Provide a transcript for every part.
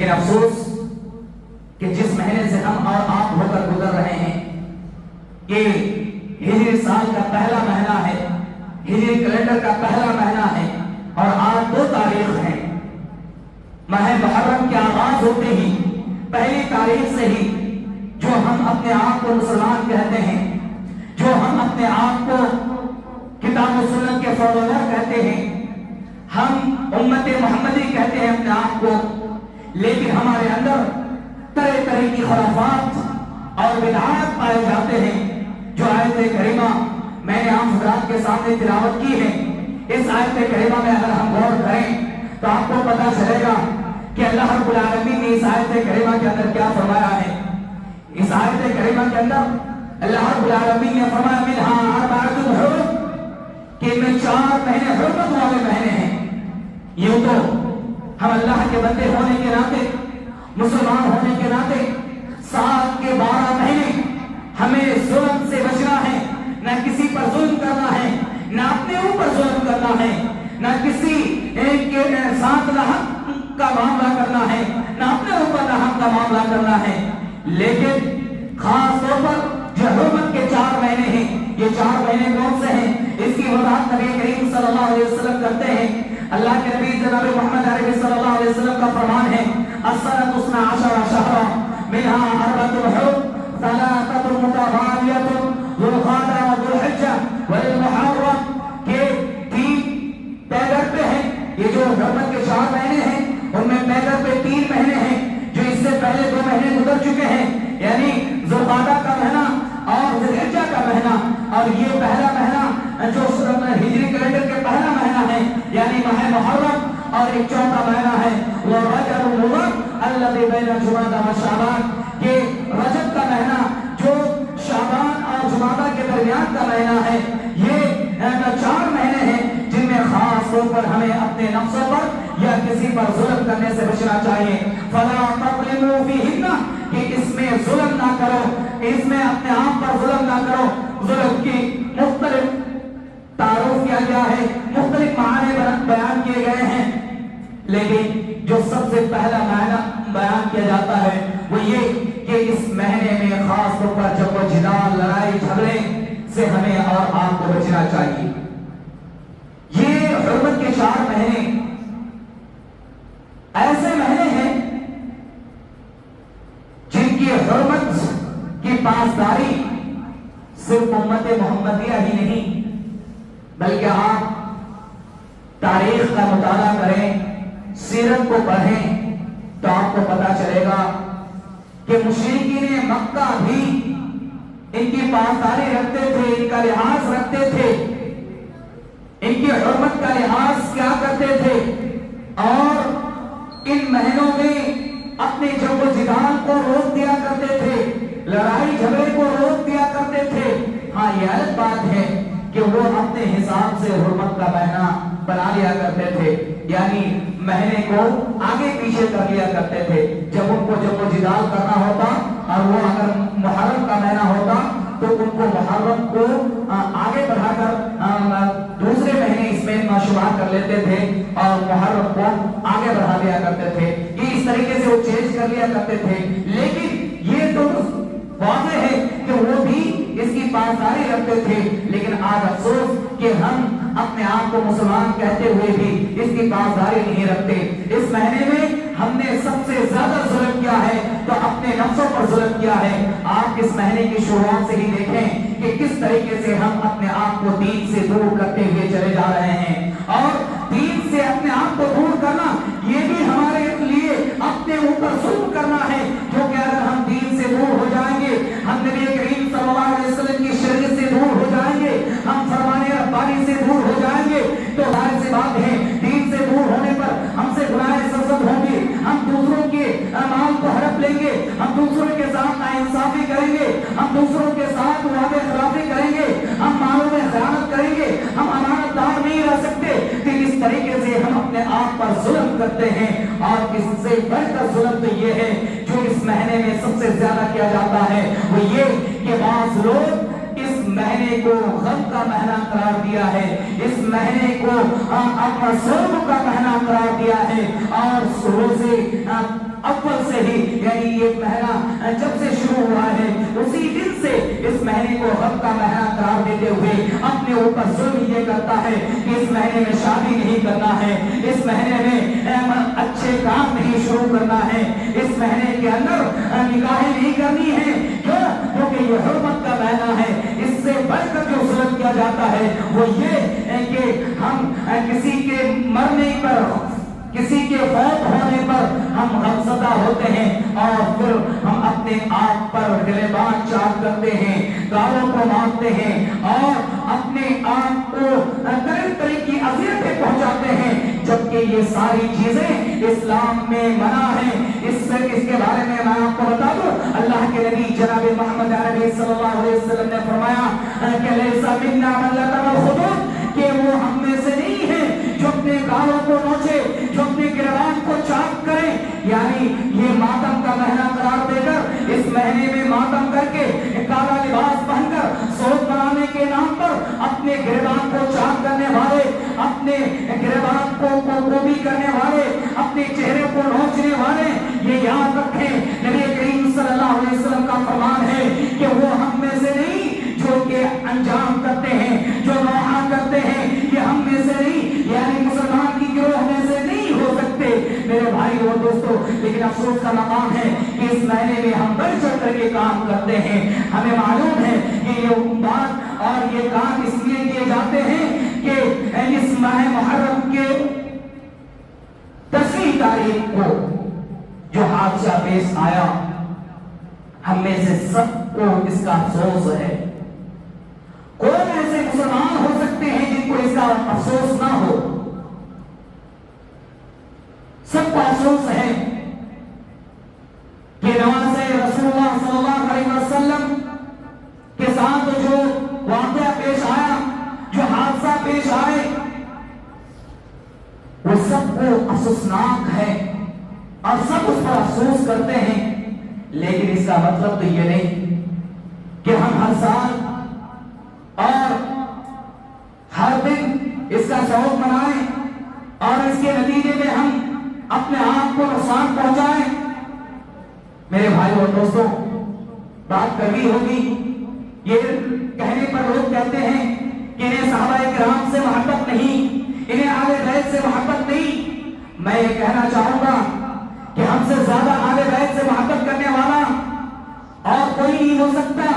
لیکن افسوس کہ جس مہینے سے ہم اور آپ ہو کر گزر رہے ہیں یہ ہجری سال کا پہلا مہینہ ہے، ہجری کیلنڈر کا پہلا مہینہ ہے، اور آج 2 تاریخ ہے۔ ماہ محرم کے آغاز ہوتے ہی پہلی تاریخ سے ہی جو ہم اپنے آپ کو مسلمان کہتے ہیں، جو ہم اپنے آپ کو کتاب و سنت کے فالوور کہتے ہیں، ہم امت محمدی کہتے ہیں اپنے آپ کو، لیکن ہمارے اندر طرح طرح کی خرافات اور بدعات پائے جاتے ہیں۔ جو آیت کریمہ میں نے عام حضرات کے سامنے تلاوت کی ہے، اس آیت کریمہ میں اگر ہم غور کریں تو آپ کو پتہ چلے گا کہ اللہ رب العالمین نے اس آیت کریمہ کے اندر کیا فرمایا ہے۔ اس آیت کریمہ کے اندر اللہ رب العالمین نے فرمایا منہا اربعۃ حرم، کہ ان میں 4 مہینے حرمت والے مہینے ہیں۔ یوں تو ہم اللہ کے بندے ہونے کے ناطے، مسلمان ہونے کے ناطے سال کے 12 مہینے ہمیں ظلم سے بچنا ہے، نہ کسی پر ظلم کرنا ہے، نہ اپنے اوپر ظلم کرنا ہے، نہ کسی ایک کے ساتھ ناحق کا معاملہ کرنا ہے، نہ اپنے اوپر ناحق کا معاملہ کرنا ہے۔ لیکن خاص طور پر جو حرمت کے 4 مہینے ہیں، یہ 4 مہینے کون سے ہیں؟ اس کی وضاحت نبی کریم صلی اللہ علیہ وسلم کرتے ہیں۔ اللہ کے نبی جناب محمد عربی صلی اللہ علیہ وسلم کا فرمان ہے السنۃ 12 شہرا منها 4 حرم 3 متوالية ذو القعدة وذو الحجة والمحرم، کہ 3 پیدر پہ ہیں۔ یہ جو حرمت کے 4 مہینے ہیں ان میں پیدر پہ 3 مہینے ہیں جو اس سے پہلے 2 مہینے گزر چکے ہیں، یعنی ذو القعدہ کا مہینہ اور ذو الحجہ کا مہینہ، اور یہ پہلا مہینہ جو ہجری کیلنڈر کے پہلا مہینہ ہے یعنی ماہ محرم، اور ایک 4تھا مہینہ ہے وہ رجب المضر الذي بین جمادی و شعبان، کہ رجب کا مہینہ جو شعبان اور جمادی کے درمیان کا مہینہ ہے۔ یہ 4 مہینے ہیں جن میں خاص طور پر ہمیں اپنے نفسوں پر یا کسی پر ظلم کرنے سے بچنا چاہیے۔ فلا تظلموا فیہن، کہ اس میں ظلم نہ کرو، اس میں اپنے آپ پر ظلم نہ کرو۔ ظلم کی مختلف تعارف کیا گیا ہے، مختلف معنی بیان کیے گئے ہیں، لیکن جو سب سے پہلا معنی بیان کیا جاتا ہے وہ یہ کہ اس مہینے میں خاص طور پر جب وہ جدال، لڑائی جھگڑے سے ہمیں اور آپ کو بچنا چاہیے۔ یہ حرمت کے 4 مہینے ایسے مہینے ہیں جن کی حرمت کی پاسداری صرف امت محمدیہ ہی نہیں بلکہ آپ تاریخ کا مطالعہ کریں، سیرت کو پڑھیں تو آپ کو پتا چلے گا کہ مشرکین مکہ بھی ان کی پاسداری رکھتے تھے، ان کا لحاظ رکھتے تھے، ان کی حرمت کا لحاظ کیا کرتے تھے، اور ان مہینوں میں اپنے جنگ و جدال کو روک دیا کرتے تھے، لڑائی جھگڑے کو روک دیا کرتے تھے۔ ہاں یہ الگ بات ہے کہ وہ اپنے حساب سے حرمت کا مہینہ بنا لیا کرتے تھے، یعنی مہینے کو آگے پیچھے کر لیا کرتے تھے۔ جب ان کو جنگ و جدال کرنا ہوتا اور وہ اگر محرم کا مہینہ ہوتا تو ان کو محرم کو آگے بڑھا کر دوسرے مہینے اس میں شمار کر لیتے تھے اور محرم کو آگے بڑھا دیا کرتے تھے۔ یہ اس طریقے سے وہ چینج کر لیا کرتے تھے، لیکن یہ تو واضح ہے کہ وہ بھی اس کی پاسداری رکھتے تھے۔ لیکن آج افسوس کہ ہم اپنے آپ کو مسلمان کہتے ہوئے بھی اس کی پاسداری نہیں رکھتے۔ اس مہینے میں ہم نے سب سے زیادہ ظلم کیا ہے تو اپنے نفسوں پر ظلم کیا ہے۔ آپ اس مہینے کی شروعات سے ہی دیکھیں کہ کس طریقے سے ہم اپنے آپ کو دین سے دور کرتے ہوئے چلے جا رہے ہیں، اور دین سے اپنے آپ کو دور کرنا یہ بھی ہمارے لیے اپنے اوپر ظلم کرنا ہے، کیونکہ اگر ہم دین سے دور ہو جائیں گے، ہم نبی کریم صلی اللہ علیہ وسلم کی شریعت سے دور ہو جائیں گے، ہم فرمان ربانی سے دور ہو جائیں گے، تو ظاہر سی بات ہے دین سے دور ہونے پر ہم سے گناہیں سرزد ہوں گے، ہم دوسروں کے مال کو ہڑپ لیں گے، ہم دوسروں کے ساتھ ناانصافی کریں گے، ہم دوسروں کے ساتھ وعدے خلافی کریں گے، ہم مالوں میں خیانت کریں گے، ہم امانت دار نہیں رہ سکتے۔ کہ اس طریقے سے ہم اپنے آپ پر ظلم کرتے ہیں، اور اس سے بڑھ کر ظلم تو یہ ہے جو اس مہینے میں سب سے زیادہ کیا جاتا ہے، وہ یہ کہ بعض لوگ اس مہینے کو غم کا مہینہ قرار دیا ہے، اس مہینے کو اپنا سرب کا مہینہ قرار دیا ہے، اور روزے ایک مہینہ جب سے شروع ہوا ہے اسی دن سے اس مہینے کو غم کا مہینہ قرار دیتے ہوئے اپنے اوپر ظلم یہ کرتا ہے کہ اس مہینے میں شادی نہیں کرنا ہے، اس مہینے میں اچھے کام نہیں شروع کرنا ہے، اس مہینے کے اندر نکاحیں نہیں کرنی ہے، کیونکہ یہ حرمت کا مہینہ ہے۔ اس سے بڑھ کر جو ظلم کیا جاتا ہے وہ یہ کہ ہم کسی کے مرنے پر، کسی کے فوت ہونے پر ہم غمزدہ ہوتے ہیں اور پھر ہم اپنے آپ پر گریبان چاک کرتے ہیں، گالوں کو مارتے ہیں اور اپنے آپ کو طرح طرح کی اذیتیں پہنچاتے ہیں، جبکہ یہ ساری چیزیں اسلام میں منع ہیں۔ اس کے بارے میں میں آپ کو بتا دوں، اللہ کے نبی جناب محمد عربی صلی اللہ علیہ وسلم نے فرمایا کہ لیسا منا من لطم الخدود، کہ وہ ہم میں سے نہیں ہے جو اپنے گالوں کو نوچے، جو اپنے گریبان کو چاک کرے۔ یعنی یہ ماتم کا مہینہ قرار دے کر اس مہینے میں ماتم کر کے کالا لباس پہن کر سوگ منانے کے نام پر اپنے گریبان کو چاک کرنے والے، اپنے گریبان کو گوبھی کرنے والے، اپنے چہرے کو نوچنے والے، یہ یاد رکھیں نبی کریم صلی اللہ علیہ وسلم کا فرمان ہے کہ وہ ہم میں سے نہیں جو کہ انجام کرتے ہیں، جو نوحہ کرتے ہیں، یہ ہم میں سے نہیں، یعنی مسلمان کی گروہ میں سے نہیں ہو سکتے میرے بھائی اور دوستو۔ لیکن افسوس کا مقام ہے کہ اس مہینے میں ہم بڑھ چڑھ کر کے کام کرتے ہیں۔ ہمیں معلوم ہے کہ یہ بات اور یہ کام اس لیے کیے جاتے ہیں کہ اس ماہ محرم کے 10ویں تاریخ کو جو حادثہ پیش آیا، ہم میں سے سب کو اس کا افسوس ہے۔ کون ایسے مسلمان ہو سکتے ہیں جن کو اس کا افسوس نہ ہو؟ سب کو افسوس ہے کہ نواسے رسول اللہ صلی اللہ علیہ وسلم کے ساتھ جو واقعہ پیش آیا، جو حادثہ پیش آئے، وہ سب کو افسوسناک ہے اور سب اس پر افسوس کرتے ہیں۔ لیکن اس کا مطلب تو یہ نہیں کہ ہم ہر سال اور ہر دن اس کا شوق منائیں اور اس کے نتیجے میں ہم اپنے آپ کو نقصان پہنچائیں۔ میرے بھائی اور دوستوں، بات کبھی ہوگی، یہ کہنے پر لوگ کہتے ہیں کہ انہیں صحابہ کرام سے محبت نہیں، انہیں آل بیت سے محبت نہیں۔ میں یہ کہنا چاہوں گا کہ ہم سے زیادہ آل بیت سے محبت کرنے والا اور کوئی نہیں ہو سکتا،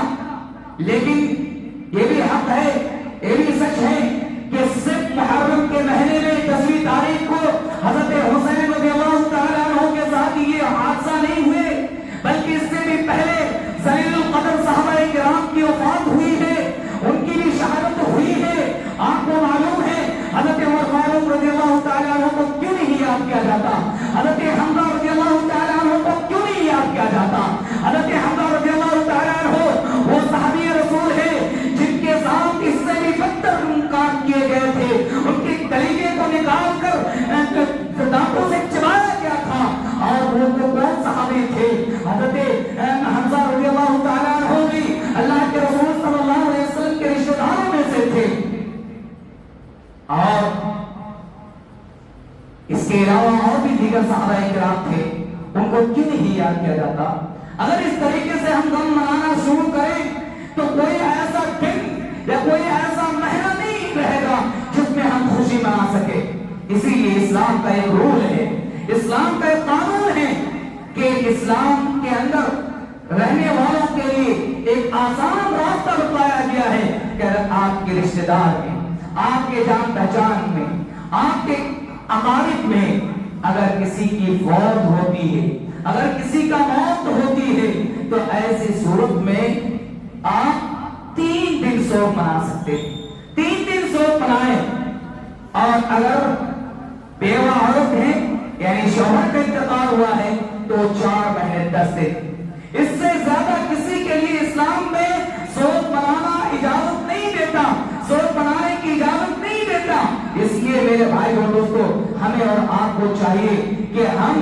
لیکن یہ بھی حق ہے، یہ بھی سچ ہے کہ صرف محرم کے مہینے میں 10ویں تاریخ کو حضرت حسین رضی اللہ تعالیٰ عنہ کے ساتھ یہ حادثہ نہیں ہوئے، بلکہ اس سے بھی پہلے ذلیل القدر صحابہ کرام کی وفات ہوئی ہے، ان کی بھی شہادت ہوئی ہے۔ آپ کو معلوم ہے حضرت عمر فاروق رضی اللہ تعالیٰ عنہ کو کیوں نہیں یاد کیا جاتا؟ حضرت حمزہ رضی اللہ تعالیٰ عنہ کو کیوں نہیں یاد کیا جاتا؟ حضرت حمزہ رضی اللہ تعالیٰ عنہ وہ صحابی رسول ہے جن کے ساتھ اس سے بھی بدتر کام کیے گئے تھے، ان کے کلیجے کو نکال کر دانتوں سے چبایا گیا تھا، اور وہ کون صحابی تھے؟ حضرت حمزہ رضی اللہ تعالیٰ عنہ بھی اللہ کے رسول صلی اللہ علیہ وسلم کے رشتہ داروں میں سے تھے، اور اس کے علاوہ اور بھی دیگر صحابہ کرام تھے، ان کو کیوں نہیں یاد کیا جاتا؟ اگر اس طریقے سے ہم غم منانا شروع کریں تو کوئی ایسا دن یا کوئی ایسا مہینہ نہیں رہے گا جس میں ہم خوشی منا سکے۔ اسی لیے اسلام کا ایک رول ہے، اسلام کا ایک قانون ہے کہ اسلام کے اندر رہنے والوں کے لیے ایک آسان راستہ بتایا گیا ہے کہ اگر آپ کے رشتہ دار میں، آپ کے جان پہچان میں، آپ کے اقارب میں اگر کسی کی فوت ہوتی ہے، اگر کسی کا موت ہوتی ہے، تو ایسی صورت میں آپ 3 دن سوگ منا سکتے، 3 دن سوگ منائیں۔ اور اگر بیوہ عورت ہے یعنی شوہر کا انتقال ہوا ہے تو 4 مہینے 10 دن۔ اس سے زیادہ کسی کے لیے اسلام میں سوگ منانا اجازت نہیں دیتا، سوگ منانے کی اجازت نہیں دیتا۔ اس لیے میرے بھائی اور دوستو، ہمیں اور آپ کو چاہیے کہ ہم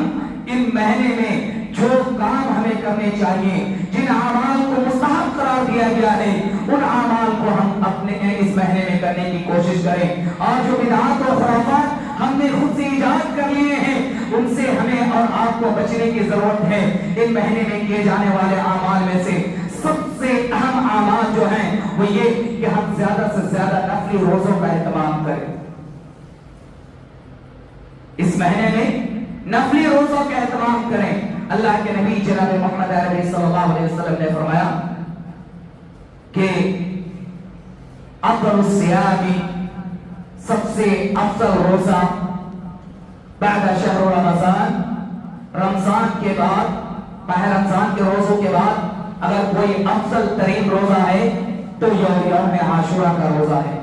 ان مہینے میں جو کام ہمیں کرنے چاہیے، جن اعمال کو مستحب قرار دیا گیا ہے، ان اعمال کو ہم اپنے اس مہینے میں کرنے کی کوشش کریں، اور جو بدعات و خرافات ہم نے خود سے ایجاد کر لیے ہیں، ان سے ہمیں اور آپ کو بچنے کی ضرورت ہے۔ ان مہینے میں کیے جانے والے اعمال میں سے سب سے اہم اعمال جو ہیں وہ یہ کہ ہم زیادہ سے زیادہ نفلی روزوں کا اہتمام کریں۔ اس مہینے میں نفلی روزوں کا اہتمام کریں۔ اللہ کے نبی جناب محمد عربی صلی اللہ علیہ وسلم نے فرمایا کہ افضل الصیام، سب سے افضل روزہ بعد شہر رمضان، رمضان کے بعد، ماہ رمضان کے روزوں کے بعد اگر کوئی افضل ترین روزہ ہے تو یوم عاشورہ کا روزہ ہے۔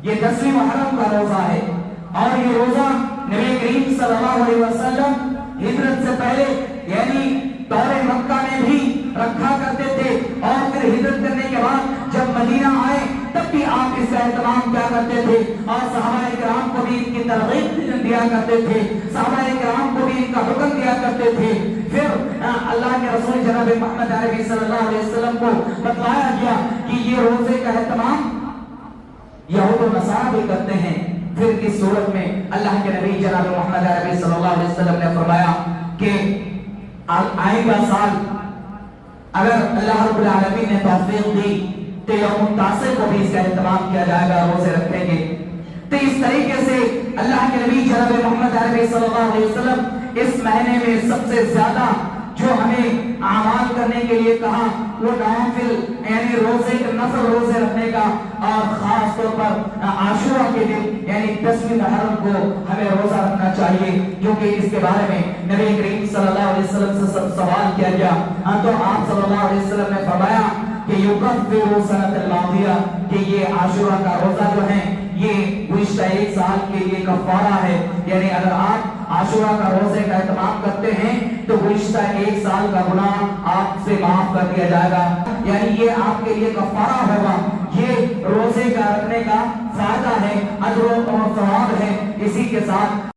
یہ 10ویں محرم کا روزہ ہے، اور یہ روزہ نبی کریم صلی اللہ علیہ وسلم ہجرت سے پہلے یعنی دور مکہ میں بھی رکھا کرتے تھے، اور پھر ہجرت کرنے کے بعد جب مدینہ آئے تب بھی آپ اس کا اہتمام کیا کرتے تھے، اور صحابہ کرام کو بھی ان کی ترغیب دیا کرتے تھے، صحابہ کرام کو بھی ان کا حکم دیا کرتے تھے۔ پھر اللہ کے رسول جناب محمد عربی صلی اللہ علیہ وسلم کو بتلایا گیا کہ یہ روزے کا اہتمام یہود و نصارہ بھی کرتے ہیں۔ پھر اس صورت میں اللہ کے نبی جناب محمد عربی صلی اللہ علیہ وسلم نے فرمایا کہ آئندہ سال اگر اللہ رب العالمین نے توفیق دی تو یوم التاسع کو بھی اس کا اہتمام کیا جائے گا، روزے رکھیں گے۔ تو اس طریقے سے اللہ کے نبی جناب محمد عربی صلی اللہ علیہ وسلم اس مہینے میں سب سے زیادہ جو ہمیں اعمال کرنے کے لیے کہا وہ نوافل یعنی روزے نفل روزے رکھنے کا، اور خاص طور پر عاشورہ کے دن یعنی 10ویں محرم کو ہمیں روزہ رکھنا چاہیے، کیونکہ اس کے بارے میں نبی کریم صلی اللہ علیہ وسلم سے سوال کیا گیا تو آپ صلی اللہ علیہ وسلم نے فرمایا کہ یکفر سنۃ الماضیہ، کہ یہ عاشورہ کا روزہ جو ہے یہ گزشتہ ایک سال کے لیے کفارہ ہے، یعنی اگر آپ عاشورہ کا روزے کا اہتمام کرتے ہیں تو گزشتہ ایک سال کا گناہ آپ سے معاف کر دیا جائے گا، یعنی یہ آپ کے لیے کفارہ ہوگا۔ یہ روزے کا رکھنے کا فائدہ ہے، اجر و ثواب ہے۔ اسی کے ساتھ